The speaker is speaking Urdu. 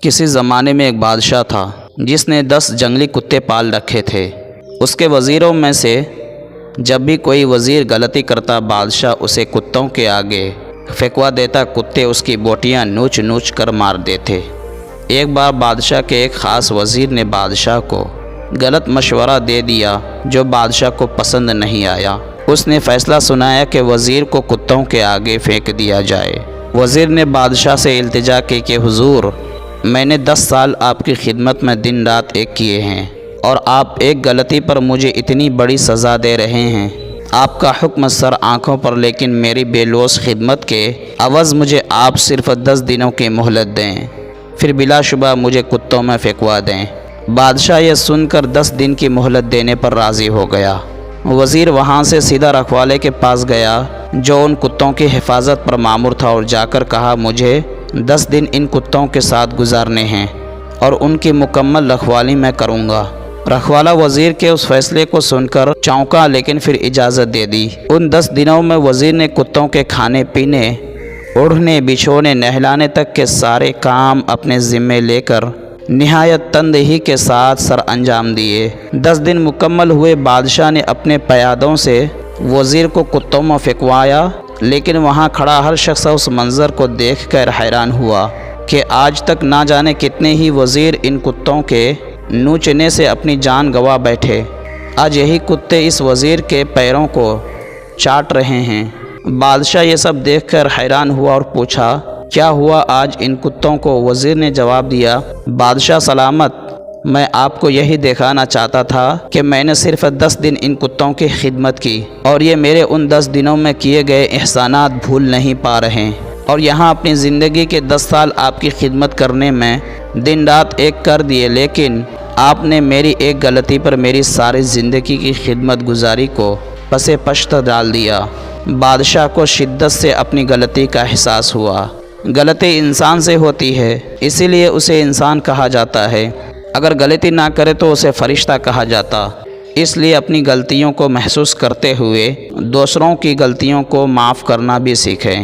کسی زمانے میں ایک بادشاہ تھا جس نے 10 جنگلی کتے پال رکھے تھے۔ اس کے وزیروں میں سے جب بھی کوئی وزیر غلطی کرتا بادشاہ اسے کتوں کے آگے پھینکوا دیتا۔ کتے اس کی بوٹیاں نوچ نوچ کر مار دیتے۔ ایک بار بادشاہ کے ایک خاص وزیر نے بادشاہ کو غلط مشورہ دے دیا جو بادشاہ کو پسند نہیں آیا۔ اس نے فیصلہ سنایا کہ وزیر کو کتوں کے آگے پھینک دیا جائے۔ وزیر نے بادشاہ سے التجا کی کہ حضور، میں نے 10 سال آپ کی خدمت میں دن رات ایک کیے ہیں اور آپ ایک غلطی پر مجھے اتنی بڑی سزا دے رہے ہیں۔ آپ کا حکم سر آنکھوں پر، لیکن میری بے لوث خدمت کے عوض مجھے آپ صرف 10 دنوں کی مہلت دیں، پھر بلا شبہ مجھے کتوں میں پھینکوا دیں۔ بادشاہ یہ سن کر 10 دن کی مہلت دینے پر راضی ہو گیا۔ وزیر وہاں سے سیدھا رکھوالے کے پاس گیا جو ان کتوں کی حفاظت پر مامور تھا اور جا کر کہا، مجھے 10 دن ان کتوں کے ساتھ گزارنے ہیں اور ان کی مکمل رکھوالی میں کروں گا۔ رکھوالا وزیر کے اس فیصلے کو سن کر چونکا، لیکن پھر اجازت دے دی۔ ان 10 دنوں میں وزیر نے کتوں کے کھانے پینے، اوڑھنے بچھونے، نہلانے تک کے سارے کام اپنے ذمے لے کر نہایت تندہی کے ساتھ سر انجام دیے۔ 10 دن مکمل ہوئے۔ بادشاہ نے اپنے پیادوں سے وزیر کو کتوں میں پھینکوایا، لیکن وہاں کھڑا ہر شخص اس منظر کو دیکھ کر حیران ہوا کہ آج تک نہ جانے کتنے ہی وزیر ان کتوں کے نوچنے سے اپنی جان گنوا بیٹھے۔ آج یہی کتے اس وزیر کے پیروں کو چاٹ رہے ہیں۔ بادشاہ یہ سب دیکھ کر حیران ہوا اور پوچھا، کیا ہوا آج ان کتوں کو؟ وزیر نے جواب دیا، بادشاہ سلامت، میں آپ کو یہی دکھانا چاہتا تھا کہ میں نے صرف 10 دن ان کتوں کی خدمت کی اور یہ میرے ان 10 دنوں میں کیے گئے احسانات بھول نہیں پا رہے، اور یہاں اپنی زندگی کے 10 سال آپ کی خدمت کرنے میں دن رات ایک کر دیے، لیکن آپ نے میری ایک غلطی پر میری ساری زندگی کی خدمت گزاری کو پس پشت ڈال دیا۔ بادشاہ کو شدت سے اپنی غلطی کا احساس ہوا۔ غلطی انسان سے ہوتی ہے، اسی لیے اسے انسان کہا جاتا ہے۔ اگر غلطی نہ کرے تو اسے فرشتہ کہا جاتا۔ اس لیے اپنی غلطیوں کو محسوس کرتے ہوئے دوسروں کی غلطیوں کو معاف کرنا بھی سیکھیں۔